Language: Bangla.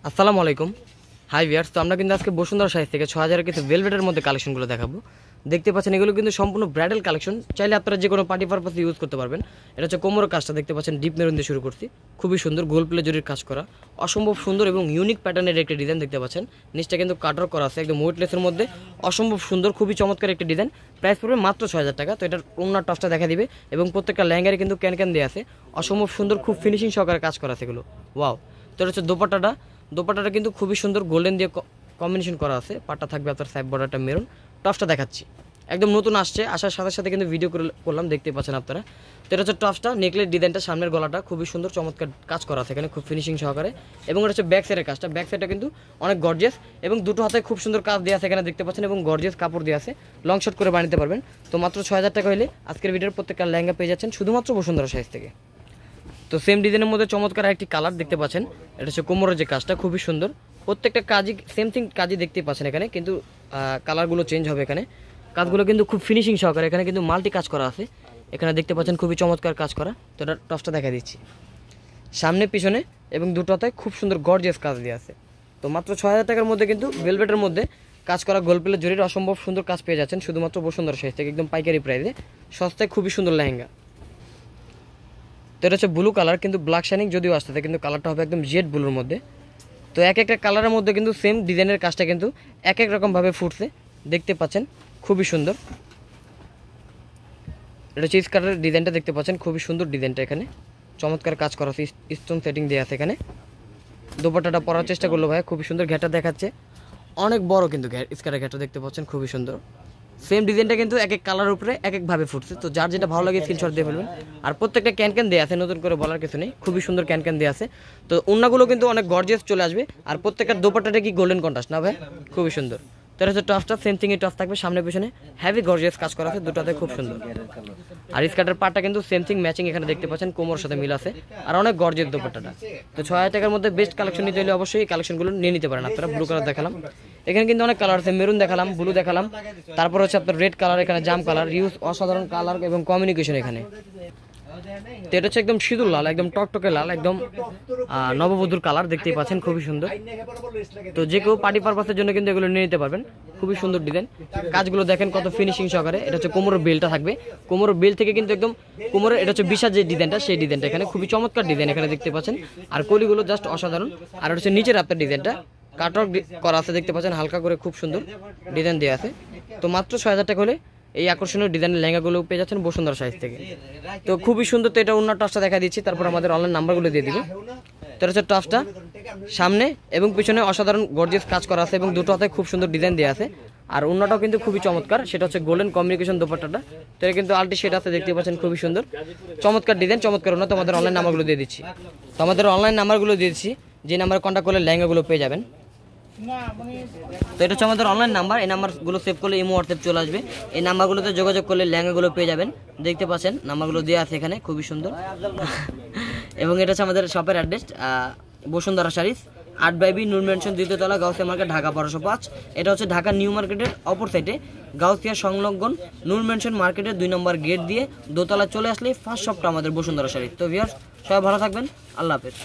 আসসালামু আলাইকুম। হাই ভিউয়ার্স, তো আমরা কিন্তু আজকে বসুন্ধরা শাড়ি থেকে ৬০০০ কিছু ভেলভেটের মধ্যে কালেকশনগুলো দেখাবো। দেখতে পাচ্ছেন এগুলো কিন্তু সম্পূর্ণ ব্রাইডাল কালেকশন, চাইলে আপনারা যে কোনো পার্টি পারপাসে ইউজ করতে পারবেন। এটা হচ্ছে কোমরের কাজটা দেখতে পাচ্ছেন ডিপ মেরুন দিয়ে শুরু করছি, খুবই সুন্দর গোল প্লে জরির কাজ করা, অসম্ভব সুন্দর এবং ইউনিক প্যাটার্নের একটা ডিজাইন দেখতে পাচ্ছেন। নিচটা কিন্তু কাটার করা আছে একদম ওয়েটলেসের মধ্যে, অসম্ভব সুন্দর খুবই চমৎকার একটা ডিজাইন। প্রাইস পড়বে মাত্র ৬০০০ টাকা। তো এটার ওনার টপসটা দেখা দিবে এবং প্রত্যেকটা লেহেঙ্গারে কিন্তু ক্যান দেওয়া আছে, অসম্ভব সুন্দর খুব ফিনিশিং সহকারে কাজ করা আছে এগুলো। ওয়াও। তো এটা হচ্ছে দোপাট্টাটা কিন্তু খুবই সুন্দর গোল্ডেন দিয়ে কম্বিনেশন করা আছে, পাটটা থাকবে আপনার সাইড বর্ডারটা মেরুন। টপসটা দেখাচ্ছি, একদম নতুন আসছে, আসার সাথে সাথে কিন্তু ভিডিও করলাম, দেখতে পাচ্ছেন আপনারা। তো এটা হচ্ছে টপসটা, নেকলেস ডিজাইনটা, সামনের গলাটা খুবই সুন্দর চমৎকার কাজ করা আছে এখানে খুব ফিনিশিং সহকারে। এবং এটা হচ্ছে ব্যাক সাইডের কাজটা, ব্যাক সাইডটা কিন্তু অনেক গর্জিয়াস এবং দুটো হাতে খুব সুন্দর কাজ দেওয়া আছে এখানে দেখতে পাচ্ছেন, এবং গর্জিয়াস কাপড় দেওয়া আছে, লং শর্ট করে বানাতে পারবেন। তো মাত্র ৬০০০ টাকা হলে আজকের ভিডিওর প্রত্যেকটা লেহেঙ্গা পেয়ে যাচ্ছেন শুধুমাত্র বসুন্ধরা সাইজ থেকে। তো সেম ডিজাইনের মধ্যে চমৎকার একটি কালার দেখতে পাচ্ছেন, এটা হচ্ছে কোমরের যে কাজটা খুবই সুন্দর, প্রত্যেকটা কাজই সেম কাজই দেখতে পাচ্ছেন এখানে, কিন্তু কালারগুলো চেঞ্জ হবে এখানে। কাজগুলো কিন্তু খুব ফিনিশিং সহকারে, এখানে কিন্তু মাল্টি কাজ করা আছে, এখানে দেখতে পাচ্ছেন খুবই চমৎকার কাজ করা। তো এটা টপসটা দেখা দিচ্ছি, সামনে পিছনে এবং দুটোতে খুব সুন্দর গর্জিয়াস কাজ দেওয়া আছে। তো মাত্র ৬০০০ টাকার মধ্যে কিন্তু ভেলভেটের মধ্যে কাজ করা গোল প্লেট জরির অসম্ভব সুন্দর কাজ পেয়ে যাচ্ছেন শুধুমাত্র বসুন্ধরা সাইজ থেকে, একদম পাইকারি প্রাইসে, সস্তায় খুবই সুন্দর লেহেঙ্গা। তো এটা হচ্ছে ব্লু কালার, কিন্তু ব্ল্যাক শাইনিং যদিও আসতে, কিন্তু কালারটা হবে একদম জেড ব্লুর মধ্যে। তো এক একটা কালারের মধ্যে কিন্তু সেম ডিজাইনের কাজটা কিন্তু এক এক রকমভাবে ফুটছে, দেখতে পাচ্ছেন খুবই সুন্দর। এটা হচ্ছে স্কার্টের ডিজাইনটা দেখতে পাচ্ছেন, খুবই সুন্দর ডিজাইনটা, এখানে চমৎকার কাজ করা আছে, স্টোন সেটিং দেওয়া আছে এখানে। দোপাট্টাটা পরার চেষ্টা করলো ভাই, খুবই সুন্দর ঘেটা দেখাচ্ছে, অনেক বড় কিন্তু স্কার্টের ঘেটা দেখতে পাচ্ছেন খুবই সুন্দর। সেম ডিজাইনটা কিন্তু এক এক কালার উপরে এক একভাবে ফুটছে, তো যার যেটা ভালো লাগে স্ক্রিনশট দিয়ে ফেলবেন। আর প্রত্যেকটা ক্যান দেওয়া আছে, নতুন করে বলার কিছু নেই, খুবই সুন্দর ক্যান দেওয়া আছে। তো ওড়নাগুলো কিন্তু অনেক গর্জিয়াস চলে আসবে, আর প্রত্যেকটা দোপাট্টাটা কি গোল্ডেন কন্ট্রাস্ট না ভাই, খুবই সুন্দর। তো এটা হচ্ছে টপসটা, সেম থিংই টপ থাকবে, সামনে পিছনে হেভি গর্জিয়াস কাজ করা আছে, দুটাতে খুব সুন্দর। আর স্কার্টের পার্টটা কিন্তু সেম থিং ম্যাচিং এখানে দেখতে পাচ্ছেন, কোমরের সাথে মিল আছে, আর অনেক গর্জিয়াস দোপাট্টাটা। তো ৬০০০ টাকার মধ্যে বেস্ট কালেকশন নিতে হলে অবশ্যই এই কালেকশনগুলো নিয়ে নিতে পারেন আপনারা। ব্লু কালার দেখালাম, এখানে কিন্তু অনেক কালার আছে, মেরুন দেখালাম, ব্লু দেখালাম, তারপর হচ্ছে আপনার রেড কালার, এখানে জাম কালার, ইউজ অসাধারণ কালার এবং কমিউনিকেশন এখানে। তো এটা হচ্ছে একদম সিঁদুর লাল, একদম টকটকে লাল, একদম নববধূর কালার দেখতেই পাচ্ছেন, খুবই সুন্দর। তো যে কেউ পার্টি পারপাসের জন্য কিন্তু এগুলো নিয়ে নিতে পারবেন, খুবই সুন্দর ডিজাইন। কাজগুলো দেখেন কত ফিনিশিং সহকারে। এটা হচ্ছে কোমরের বেলটা থাকবে, কোমরের বেল থেকে কিন্তু একদম কোমরের, এটা হচ্ছে বিশাল যে ডিজাইনটা, সেই ডিজাইনটা এখানে খুবই চমৎকার ডিজাইন এখানে দেখতে পাচ্ছেন। আর কলিগুলো জাস্ট অসাধারণ। আর এটা হচ্ছে নিচের আপনার ডিজাইনটা কাটওয়ার্ক করা আছে, দেখতে পাচ্ছেন হালকা করে খুব সুন্দর ডিজাইন দেওয়া আছে। তো মাত্র ৬০০০ টাকা হলে এই আকর্ষণীয় ডিজাইনের লেহেঙ্গাগুলো পেয়ে যাচ্ছেন বসুন্ধরা সাইজ থেকে। তো খুবই সুন্দর। তো এটা অন্য টপসটা দেখা দিচ্ছি, তারপর আমাদের অনলাইন নাম্বারগুলো দিয়ে দিব। তো এটা হচ্ছে টপসটা, সামনে এবং পিছনে অসাধারণ গর্জিয়াস কাজ করা আছে এবং দুটো হাতে খুব সুন্দর ডিজাইন দেওয়া আছে। আর অন্যটাও কিন্তু খুবই চমৎকার, সেটা হচ্ছে গোল্ডেন কমিউনিকেশন দোপাট্টাটা। তো এটা কিন্তু আলটি শেড আছে, দেখতে পাচ্ছেন খুবই সুন্দর চমৎকার ডিজাইন, চমৎকার অন্য। তো আমাদের অনলাইন নাম্বারগুলো দিয়ে দিচ্ছি, তো আমাদের অনলাইন নাম্বারগুলো দিয়ে দিচ্ছি, যে নাম্বারে কন্ট্যাক্ট করলে লেহেঙ্গাগুলো পেয়ে যাবেন। তো এটা হচ্ছে আমাদের অনলাইন নাম্বার, এই নাম্বারগুলো সেভ করলে ইমো হোয়াটসঅ্যাপ চলে আসবে, এই নাম্বারগুলোতে যোগাযোগ করলে লেহেঙ্গাগুলো পেয়ে যাবেন। দেখতে পাচ্ছেন নাম্বারগুলো দেওয়া আছে এখানে, খুবই সুন্দর। এবং এটা হচ্ছে আমাদের শপের অ্যাড্রেস, বসুন্ধরা শাড়িজ, 8/B নূর ম্যানশন, 2য় তলা, গাউসিয়া মার্কেট, ঢাকা 1205। এটা হচ্ছে ঢাকা নিউ মার্কেটের অপর সাইডে, গাউসিয়া সংলগ্ন নূর ম্যানশন মার্কেটের 2 নম্বর গেট দিয়ে দোতলা চলে আসলে ফার্স্ট শপটা আমাদের বসুন্ধরা শাড়িজ। তো ভিউয়ার্স, সবাই ভালো থাকবেন, আল্লাহ হাফেজ।